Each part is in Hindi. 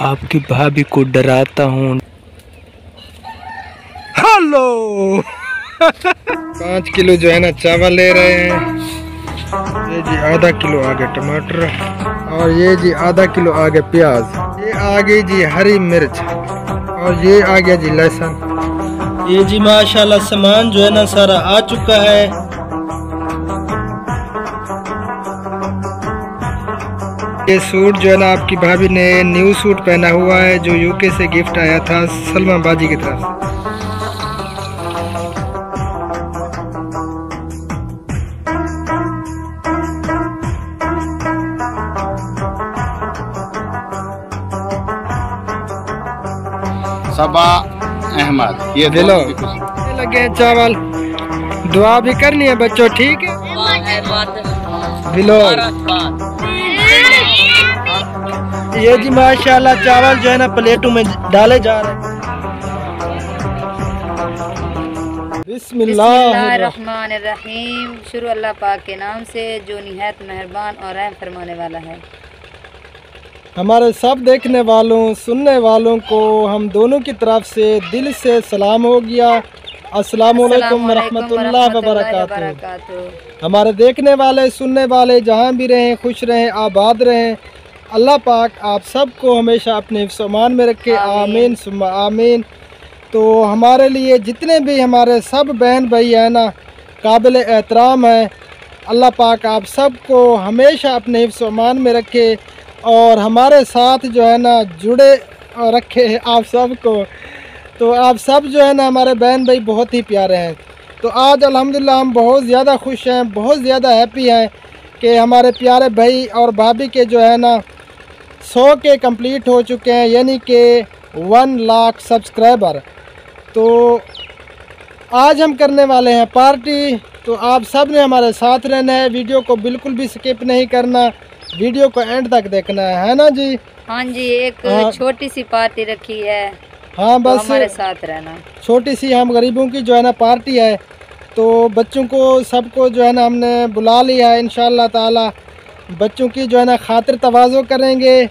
आपकी भाभी को डराता हूँ। हेलो 5 किलो जो है ना चावल ले रहे हैं। ये जी आधा किलो आगे टमाटर और ये जी आधा किलो आगे प्याज, ये आ गई जी हरी मिर्च और ये आ गया जी लहसुन। ये जी माशाल्लाह सामान जो है ना सारा आ चुका है। ये सूट जो है ना आपकी भाभी ने न्यू सूट पहना हुआ है जो यूके से गिफ्ट आया था सलमा बाजी की तरफ। सबा अहमद ये दिलो लगे चावल। दुआ भी करनी है बच्चों, ठीक है? दिलो ये जी माशाल्लाह चावल जो है ना प्लेटों में डाले जा रहे हैं। बिस्मिल्लाहिर्रहमानिर्रहीम। शुरू अल्लाह पाक के नाम से जो निहायत मेहरबान और रहम फरमाने वाला है। हमारे सब देखने वालों सुनने वालों को हम दोनों की तरफ से दिल से सलाम हो गया। अस्सलामुअलैकुम रहमतुल्लाह व बरकातहू। हमारे देखने वाले सुनने वाले जहाँ भी रहें खुश रहें आबाद रहें। अल्लाह पाक आप सबको हमेशा अपने हिफ्ज़-ओ-अमान में रखे, आमीन सुम्मा आमीन। तो हमारे लिए जितने भी हमारे सब बहन भाई हैं ना काबिल एहतराम है। अल्लाह पाक आप सबको हमेशा अपने हिफ्ज़-ओ-अमान में रखे और हमारे साथ जो है ना जुड़े रखे आप सबको। तो आप सब जो है ना हमारे बहन भाई बहुत ही प्यारे हैं। तो आज अल्हम्दुलिल्लाह हम बहुत ज़्यादा खुश हैं, बहुत ज़्यादा हैप्पी हैं कि हमारे प्यारे भाई और भाभी के जो है ना 100 के कंप्लीट हो चुके हैं, यानी कि 1 लाख सब्सक्राइबर। तो आज हम करने वाले हैं पार्टी। तो आप सब ने हमारे साथ रहना है, वीडियो को बिल्कुल भी स्किप नहीं करना, वीडियो को एंड तक देखना है ना जी? हाँ जी, एक छोटी सी पार्टी रखी है। हाँ बस तो हमारे साथ रहना। छोटी सी हम गरीबों की जो है ना पार्टी है। तो बच्चों को सबको जो है ना हमने बुला लिया है। इंशाअल्लाह ताला बच्चों की जो है ना खातिर तवाज़ो करेंगे।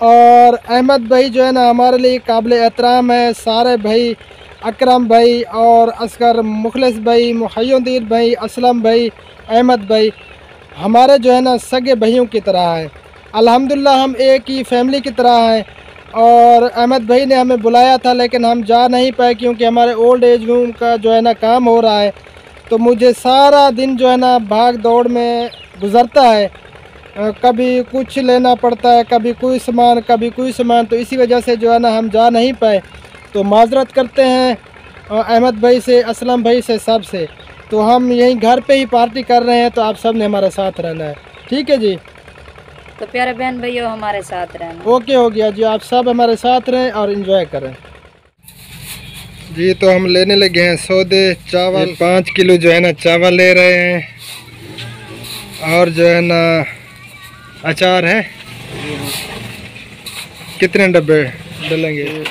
और अहमद भाई जो है ना हमारे लिए काबिल एहतराम है। सारे भाई अकरम भाई और असगर मुखलिस भाई मुहय्यिद्दीन भाई असलम भाई अहमद भाई हमारे जो है ना सगे भाइयों की तरह है। अल्हम्दुलिल्लाह हम एक ही फैमिली की तरह हैं। और अहमद भाई ने हमें बुलाया था लेकिन हम जा नहीं पाए क्योंकि हमारे ओल्ड एज होम का जो है ना काम हो रहा है। तो मुझे सारा दिन जो है ना भाग दौड़ में गुज़रता है। कभी कुछ लेना पड़ता है, कभी कोई सामान, तो इसी वजह से जो है ना हम जा नहीं पाए। तो माजरत करते हैं अहमद भाई से, असलम भाई से, सब से। तो हम यहीं घर पे ही पार्टी कर रहे हैं। तो आप सब ने हमारे साथ रहना है, ठीक है जी? तो प्यारे बहन भैया हमारे साथ रहना। ओके हो गया जी, आप सब हमारे साथ रहें और एंजॉय करें जी। तो हम लेने लगे हैं सौदे। चावल 5 किलो जो है ना चावल ले रहे हैं और जो है ना अचार है। कितने डब्बे डलेंगे?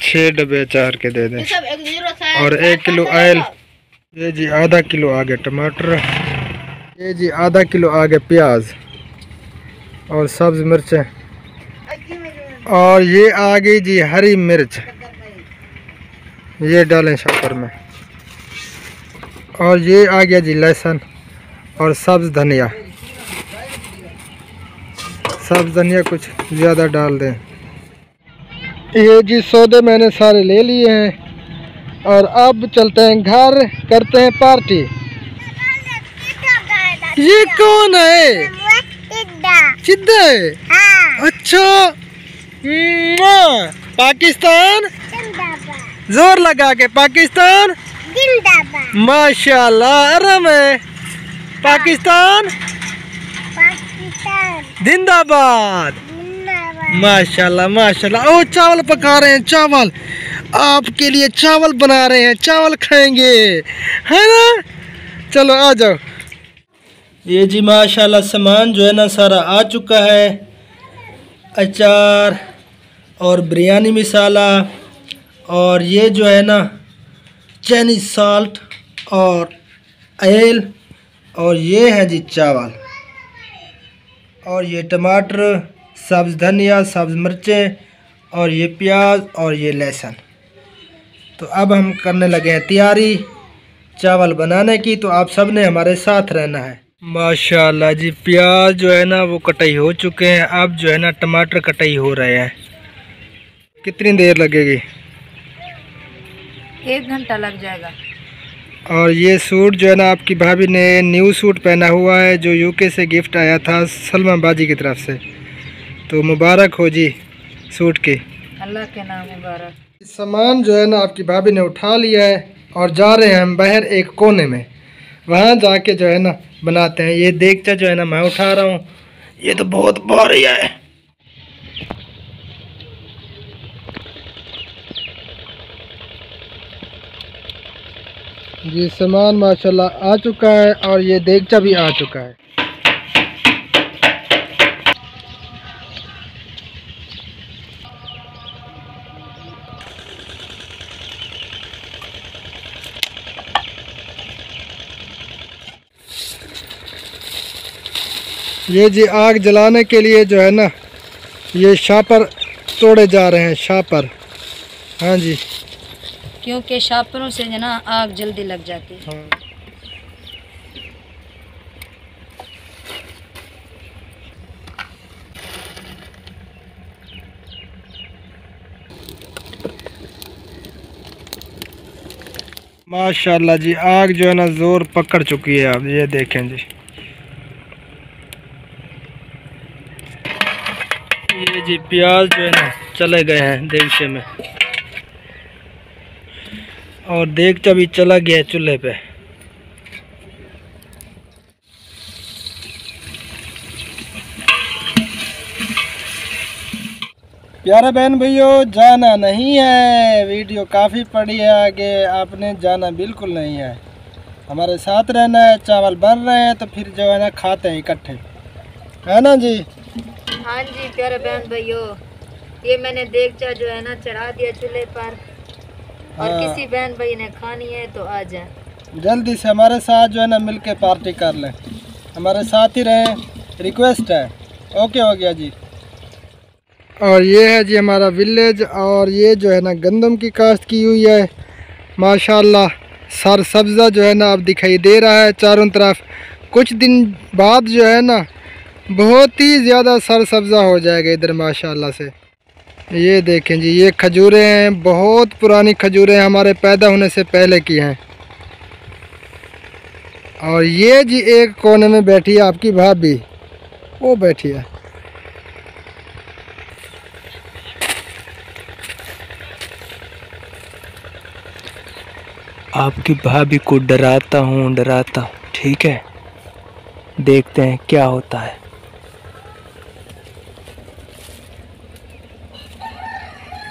6 डब्बे अचार के दे दें और 1 किलो ऑयल। ये जी आधा किलो आगे टमाटर, ये जी आधा किलो आगे प्याज और सब्ज़ मिर्चें और ये आ गई जी हरी मिर्च, ये डालें शक्कर में। और ये आ गया जी लहसुन और सब्ज़ धनिया कुछ ज़्यादा डाल दें। ये जी सौदे मैंने सारे ले लिए हैं और अब चलते हैं घर, करते हैं पार्टी। ये कौन है? चिद्दा है? अच्छा पाकिस्तान जोर लगा के पाकिस्तान माशाल्लाह। आराम है पाकिस्तान जिंदाबाद माशाल्लाह माशाल्लाह। ओ चावल पका रहे हैं, चावल आपके लिए चावल बना रहे हैं, चावल खाएंगे है ना? चलो आ जाओ। ये जी माशाल्लाह सामान जो है ना सारा आ चुका है। अचार और बिरयानी मसाला और ये जो है ना चाइनीज साल्ट और ऑयल और ये है जी चावल और ये टमाटर सब्ज़ धनिया, सब्ज़ मिर्चें और ये प्याज और ये लहसुन। तो अब हम करने लगे हैं तैयारी चावल बनाने की। तो आप सब ने हमारे साथ रहना है। माशाल्लाह जी, प्याज जो है ना वो कटाई हो चुके हैं। अब जो है ना टमाटर कटाई हो रहे हैं। कितनी देर लगेगी? 1 घंटा लग जाएगा। और ये सूट जो है ना आपकी भाभी ने न्यू सूट पहना हुआ है जो यूके से गिफ्ट आया था सलमा बाजी की तरफ से। तो मुबारक हो जी सूट की। अल्लाह के नाम मुबारक। सामान जो है ना आपकी भाभी ने उठा लिया है और जा रहे हैं हम बाहर एक कोने में, वहाँ जाके जो है ना बनाते हैं। ये देगचा जो है ना मैं उठा रहा हूँ, ये तो बहुत भारी है। ये सामान माशाल्लाह आ चुका है और ये देगचा भी आ चुका है। ये जी आग जलाने के लिए जो है ना ये शापर तोड़े जा रहे हैं, शापर। हाँ जी, क्योंकि शापरों से जो ना आग जल्दी लग जाती है। हाँ। माशाल्लाह जी, आग जो है ना ज़ोर पकड़ चुकी है। आप ये देखें जी, ये जी प्याज जो है ना चले गए हैं देगचे में और देगचा भी चला गया है चूल्हे पे। प्यारे बहन भैयों, जाना नहीं है, वीडियो काफ़ी पड़ी है आगे, आपने जाना बिल्कुल नहीं है, हमारे साथ रहना है। चावल बन रहे हैं तो फिर जो है ना खाते हैं इकट्ठे, है ना जी? हाँ जी प्यारे बहन भैयों, ये मैंने देगचा जो है ना चढ़ा दिया चूल्हे पर। और हाँ। किसी बहन भाई ने खानी है तो आ जाए, जल्दी से हमारे साथ जो है ना मिल के पार्टी कर लें, हमारे साथ ही रहें, रिक्वेस्ट है। ओके हो गया जी। और ये है जी हमारा विलेज और ये जो है ना गंदम की काश्त की हुई है। माशाल्लाह सर सब्ज़ा जो है ना अब दिखाई दे रहा है चारों तरफ। कुछ दिन बाद जो है ना बहुत ही ज़्यादा सर सब्ज़ा हो जाएगा इधर माशाल्लाह से। ये देखें जी, ये खजूरें हैं, बहुत पुरानी खजूरें हमारे पैदा होने से पहले की हैं। और ये जी एक कोने में बैठी है आपकी भाभी, वो बैठी है। आपकी भाभी को डराता हूँ, ठीक है, देखते हैं क्या होता है।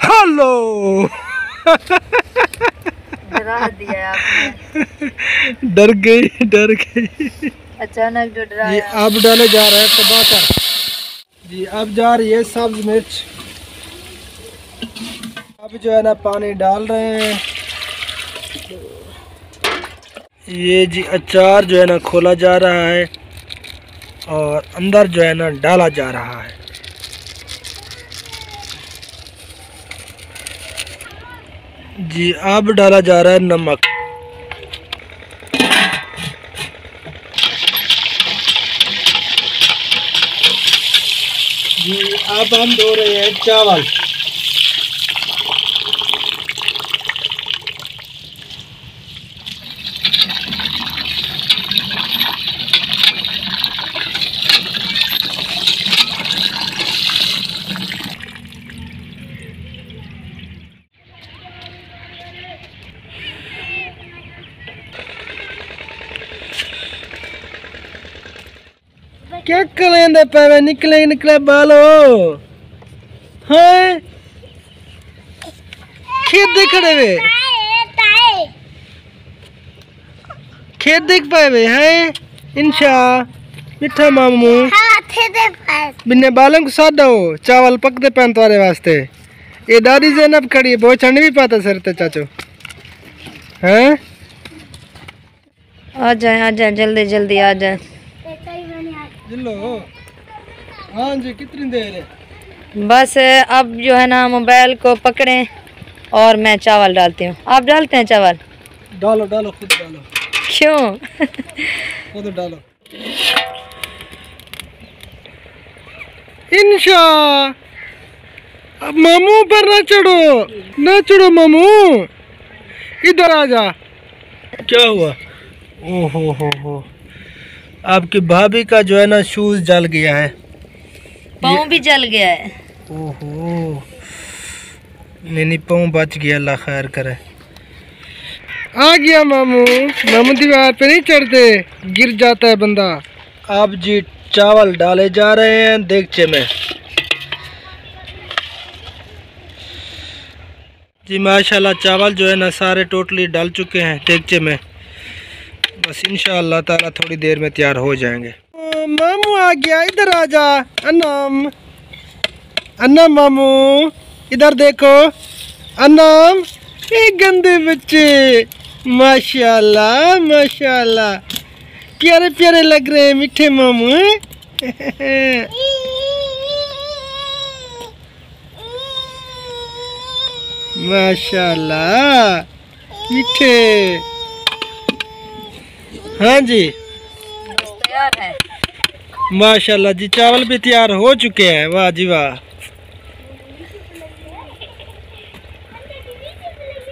हेलो डरा दिया आपने। डर गई अचानक जो जी। डराया। अब डाले जा रहे हैं टमाटर जी, अब जा रही है सब्ज मिर्च। अब जो है ना पानी डाल रहे हैं। ये जी अचार जो है ना खोला जा रहा है और अंदर जो है ना डाला जा रहा है। जी अब डाला जा रहा है नमक। जी अब हम धो रहे हैं चावल। क्या कलेंदे पे निकले बालो हैं? खेत देख खड़े वे, खेत देख पाए वे हैं? इंशा मिठा मामू बिन्ने बालों को साथ दो, चावल पकते पैन तुम्हारे वास्ते। ये दादी ज़ैनब खड़ी है, बहुत चढ़ने भी पाता सर ते चाचो हैं? आ जाए जल्दी जल्दी आ जाए। जिलो हाँ जी, कितनी देर है? बस अब जो है ना मोबाइल को पकड़ें और मैं चावल डालती हूँ। आप डालते हैं चावल? डालो डालो, खुद डालो। क्यों? खुद डालो। इंशा, अब मामू पर ना चढ़ो, ना चढ़ो मामू, इधर आ जा। क्या हुआ? ओहो हो, आपकी भाभी का जो है ना शूज जल गया है। पाँव भी जल गया है। ओहो, नहीं पाँव बच गया, अल्लाह खैर करे। आ गया मामू। मामू दीवार पे नहीं चढ़ते, गिर जाता है बंदा। आप जी चावल डाले जा रहे हैं देगचे में जी। माशाल्लाह चावल जो है ना सारे टोटली डाल चुके हैं देगचे में। बस इंशाअल्लाह ताला थोड़ी देर में तैयार हो जाएंगे। मामू आ गया, इधर आ जा। अन्नम, अन्नम मामू इधर देखो। अन्नम, ये गंदे बच्चे, माशाल्लाह माशाल्लाह, प्यारे प्यारे लग रहे हैं मीठे मामू। माशाल्लाह मीठे। हाँ जी तैयार है। माशाल्लाह जी, चावल भी तैयार हो चुके हैं। वाह जी वाह।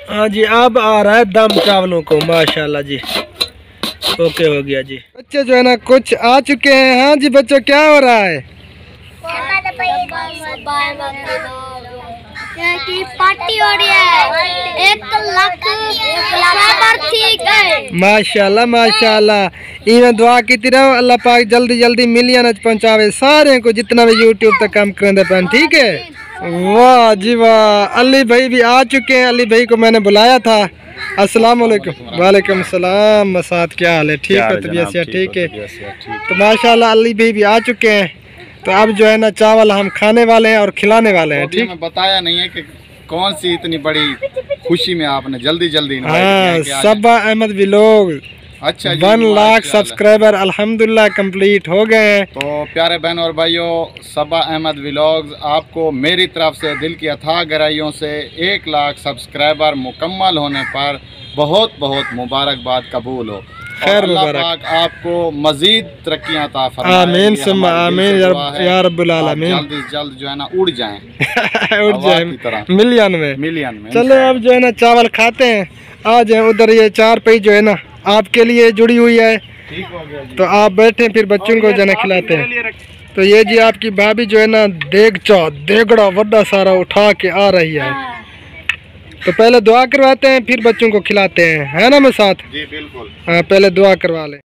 हाँ जी, अब आ रहा है दम चावलों को। माशाल्लाह जी, ओके हो गया जी। बच्चे जो है ना कुछ आ चुके हैं। हाँ जी बच्चों, क्या हो रहा है? पार्टी हो रही है। 1 लाख माशाल्लाह माशाल्लाह। इन्हें दुआ की रहो, अल्लाह पाक जल्दी जल्दी मिलियन पहुंचावे सारे को, जितना भी यूट्यूब तक काम करेंगे पहन। ठीक है, वाह जी वाह। अली भाई भी आ चुके हैं। अली भाई को मैंने बुलाया था। अस्सलाम वालेकुम। वालेकुम सलाम। मसाद, क्या हाल है? ठीक है, तबीयत से ठीक है? तो माशाल्लाह अली भाई भी आ चुके हैं। तो अब जो है ना चावल हम खाने वाले हैं और खिलाने वाले हैं। ठीक, बताया नहीं है कि कौन सी इतनी बड़ी खुशी में आपने जल्दी जल्दी। हाँ, सबा अहमद व्लॉग। अच्छा, 1 लाख सब्सक्राइबर अल्हम्दुलिल्लाह कंप्लीट हो गए हैं। तो प्यारे बहन और भाइयों, सबा अहमद व्लॉग्स आपको मेरी तरफ से दिल की अथाह गहराइयों से 1 लाख सब्सक्राइबर मुकम्मल होने पर बहुत बहुत मुबारकबाद कबूल हो। खैर अल्लाह मुबारक, पाक आपको मजीद तरक्कियां अता फरमाए। आमीन सुम्मा आमीन या रब्बुल आलमीन। जल्द से जल्द जो है ना उड़ जाएं, उड़ जाए मिलियन में। मिलियन में। चलो अब जो है ना चावल खाते हैं। आ जाए उधर, ये 4 पई जो है ना आपके लिए जुड़ी हुई है। ठीक हो गया जी। तो आप बैठे, फिर बच्चों को जो है खिलाते हैं। तो ये जी आपकी भाभी जो है ना देगड़ा बड़ा सारा उठा के आ रही है। तो पहले दुआ करवाते हैं, फिर बच्चों को खिलाते हैं, है ना मसाद? जी बिल्कुल। हाँ, पहले दुआ करवा लें।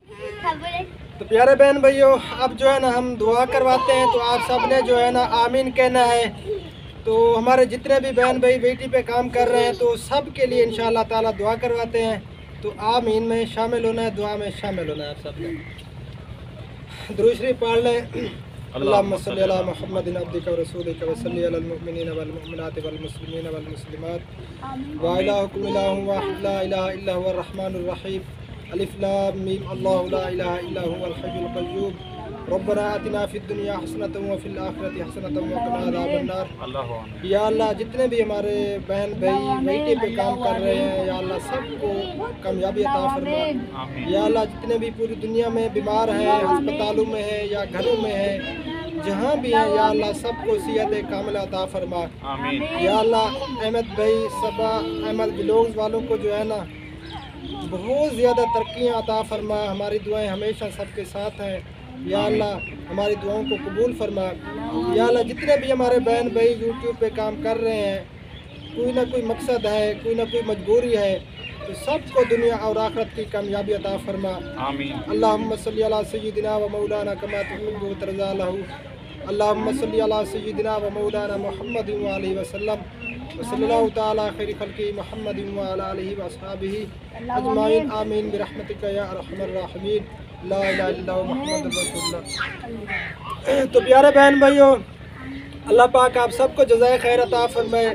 तो प्यारे बहन भाइयों, अब जो है ना हम दुआ करवाते हैं। तो आप सब ने जो है ना आमीन कहना है। तो हमारे जितने भी बहन भाई बेटी पे काम कर रहे हैं, तो सब के लिए इंशाअल्लाह ताला दुआ करवाते हैं। तो आमीन में शामिल होना है, दुआ में शामिल होना है आप सब ने। दुरूद शरीफ पढ़ लें। अल्लाहुम्मा सल्ली अला मुहम्मदिन अब्दिका व रसूलिका व सल्ली अलल मुमिनीना वल मुमिनाति वल मुस्लिमीना वल मुस्लिमात व इलाहुकुम इलाहुन वाहिद ला इलाहा इल्ला हुवर रहमानुर रहीम। अलिफ लाम मीम अल्लाहु ला इलाहा इल्ला हुवल हय्युल क़य्यूम। रब्बना आतिना फिद दुनिया हसनतन व फिल आखिरति हसनतन व क़िना अज़ाबन नार। या अल्लाह, जितने भी हमारे बहन भाई बेटे पे काम कर रहे हैं, या अल्लाह सबको कामयाबी अता फरमा। या अल्लाह, जितने भी पूरी दुनिया में बीमार हैं, अस्पतालों में है या घरों में है, जहाँ भी हैं, या अल्लाह सबको सेहत कामिला अता फरमा। या अल्लाह, अहमद भाई सबा अहमद व्लॉग्स वालों को जो है ना बहुत ज़्यादा तरक्कियाँ अता फरमा। हमारी दुआएं हमेशा सबके साथ हैं। या अल्लाह, हमारी दुआओं को कबूल फरमा। या अल्लाह, जितने भी हमारे बहन भाई यूट्यूब पे काम कर रहे हैं, कोई ना कोई मकसद है, कोई ना कोई मजबूरी है, तो सबको दुनिया और आखिरत की कामयाबी अता फरमा। अल्लाहुम्मा सल्ली अला सय्यिदिना व मौलाना कमा तुहिब्बु व तर्ज़ा लहू। अल्लाहुम्मा सल्ली अला सय्यिदिना व मौलाना मुहम्मदिन व आलिहि व सल्लम व सल्लल्लाहु तआला खैरि खल्क़ि मुहम्मदिन व अला आलिहि व अस्हाबिहि अजमाइन। आमीन बिरहमतिका या अरहमर राहिमीन। ला इलाहा इल्लल्लाहु मुहम्मदुर रसूलुल्लाह। तो प्यारे बहन भाइयों, अल्लाह पाक आप सबको जज़ाए खैर अता फरमाए।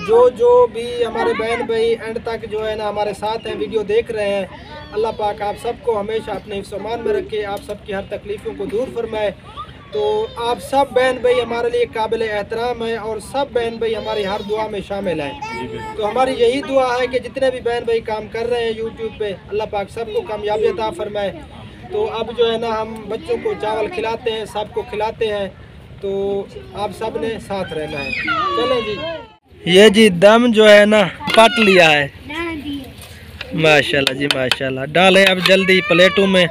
जो भी हमारे बहन भाई एंड तक जो है ना हमारे साथ हैं, वीडियो देख रहे हैं, अल्लाह पाक आप सबको हमेशा अपने हिफ्ज़-ओ-मान में रखे, आप सबकी हर तकलीफ़ों को दूर फरमाए। तो आप सब बहन भाई हमारे लिए काबिल एहतराम हैं और सब बहन भाई हमारी हर दुआ में शामिल हैं। तो हमारी यही दुआ है कि जितने भी बहन भाई काम कर रहे हैं यूट्यूब पे, अल्लाह पाक सबको कामयाबी अता फरमाए। तो अब जो है ना हम बच्चों को चावल खिलाते हैं, सबको खिलाते हैं, तो आप सब ने साथ रहना है। चलें जी। ये जी दम जो है ना पट लिया है, माशाल्लाह जी माशाल्लाह। डालें अब जल्दी प्लेटों में,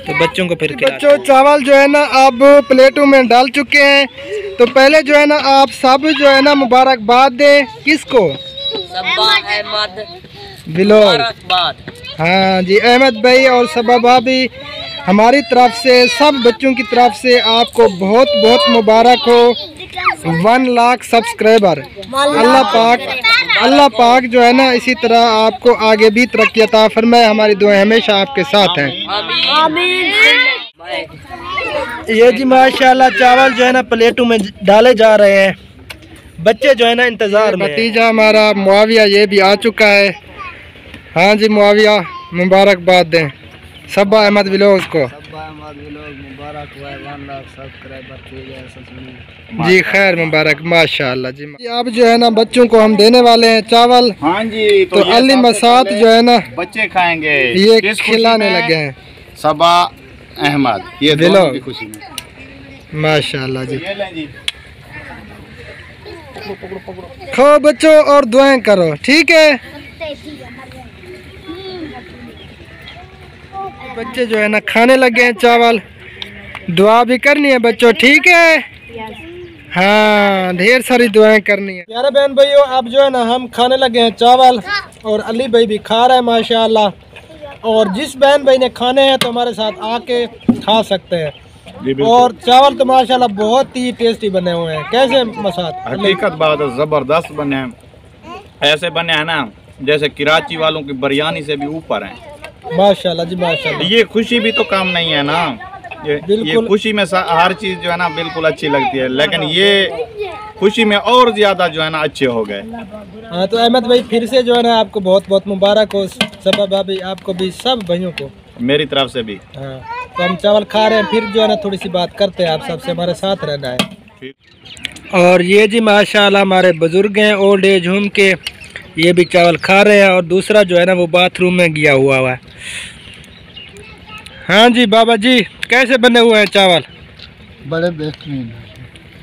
तो बच्चों को फिर खिलाते बच्चों चावल जो है ना अब प्लेटों में डाल चुके हैं। तो पहले जो है ना आप सब जो है ना मुबारकबाद दें। किसको? मुबारकबाद। हाँ जी, अहमद भाई और सबा भाभी, हमारी तरफ से सब बच्चों की तरफ से आपको बहुत बहुत मुबारक हो। 1 लाख सब्सक्राइबर। अल्लाह पाक जो है ना इसी तरह आपको आगे भी तरक्की अता फरमाए। हमारी दुआएं हमेशा आपके साथ हैं। ये जी माशाल्लाह चावल जो है ना प्लेटों में डाले जा रहे हैं। बच्चे जो है ना इंतजार में। भतीजा हमारा मुआविया ये भी आ चुका है। हाँ जी मुआविया, मुबारकबाद दें सबा अहमद व्लॉग्स को। मुबारक हुआ 1 लाख सब्सक्राइबर जी खैर मुबारक माशाल्लाह जी। अब जो है ना बच्चों को हम देने वाले हैं चावल। हाँ जी, तो अली मसाद जो है ना बच्चे खाएंगे, ये किस खुशी खिलाने में? लगे हैं। सबा अहमद, ये दोनों की खुशी में। माशाल्लाह जी। ये लें जी। खाओ बच्चों और दुआएं करो, ठीक है। बच्चे जो है ना खाने लगे हैं चावल। दुआ भी करनी है बच्चों, ठीक है। हाँ ढेर सारी दुआएं करनी है। प्यारे बहन भाइयों, अब जो है ना हम खाने लगे हैं चावल और अली भाई भी खा रहा है माशाल्लाह। और जिस बहन भाई ने खाने हैं तो हमारे साथ आके खा सकते हैं। और चावल तो माशाल्लाह बहुत ही टेस्टी बने हुए हैं। कैसे मसाद? हकीकत बात है, जबरदस्त बने हैं। ऐसे बने हैं ना जैसे कराची वालों की बिरयानी से भी ऊपर हैं। माशाल्लाह जी माशाल्लाह। ये खुशी भी तो काम नहीं है ना। ये खुशी में हर चीज जो है ना बिल्कुल अच्छी लगती है, लेकिन ये खुशी में और ज्यादा जो है ना अच्छे हो गए। हाँ तो अहमद भाई फिर से जो है ना आपको बहुत बहुत मुबारक हो। सबा भाभी आपको भी, सब भाइयों को मेरी तरफ से भी। हाँ तो हम चावल खा रहे हैं, फिर जो है ना थोड़ी सी बात करते हैं। आप सबसे हमारे साथ रहना है। और ये जी माशाल्लाह हमारे बुजुर्ग हैं ओल्ड एज होम के, ये भी चावल खा रहे हैं। और दूसरा जो है ना वो बाथरूम में गया हुआ है। हाँ जी बाबा जी, कैसे बने हुए हैं चावल? बड़े बेहतरीन।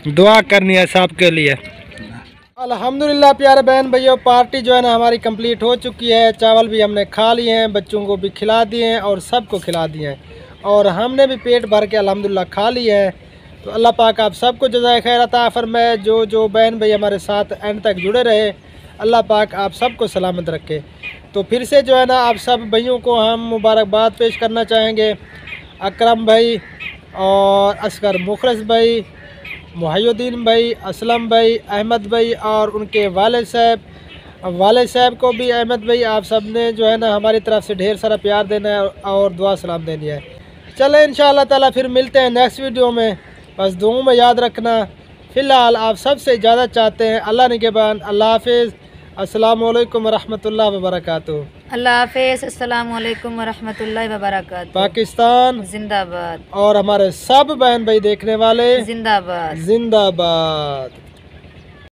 दुआ करनी है सबके लिए। अल्हम्दुलिल्लाह प्यारे बहन भैया, पार्टी जो है ना हमारी कंप्लीट हो चुकी है। चावल भी हमने खा लिए हैं, बच्चों को भी खिला दिए हैं और सबको खिला दिए हैं। और हमने भी पेट भर के अल्हम्दुलिल्लाह खा लिए हैं। तो अल्लाह पाक आप सबको जज़ाए खैर अता फरमाए। जो बहन भाई हमारे साथ एंड तक जुड़े रहे, अल्लाह पाक आप सबको सलामत रखे। तो फिर से जो है ना आप सब भाइयों को हम मुबारकबाद पेश करना चाहेंगे। अकरम भाई और असगर मुखलिस भाई, मुहय्युद्दीन भाई, असलम भाई, अहमद भाई और उनके वालिद साहब को भी अहमद भाई, आप सब ने जो है ना हमारी तरफ से ढेर सारा प्यार देना है और दुआ सलाम देनी है। चले इंशाअल्लाह ताला फिर मिलते हैं नेक्स्ट वीडियो में। बस दुआओं में याद रखना। फ़िलहाल आप सबसे ज़्यादा चाहते हैं अल्लाह निगहबान। अल्लाह हाफिज़। अस्सलामु अलैकुम वरहमतुल्लाहि वबरकातुहू। अल्लाह हाफिज़। अस्सलामु अलैकुम वरहमतुल्लाहि वबरकातुहू। पाकिस्तान जिंदाबाद। और हमारे सब बहन भाई देखने वाले जिंदाबाद। जिंदाबाद।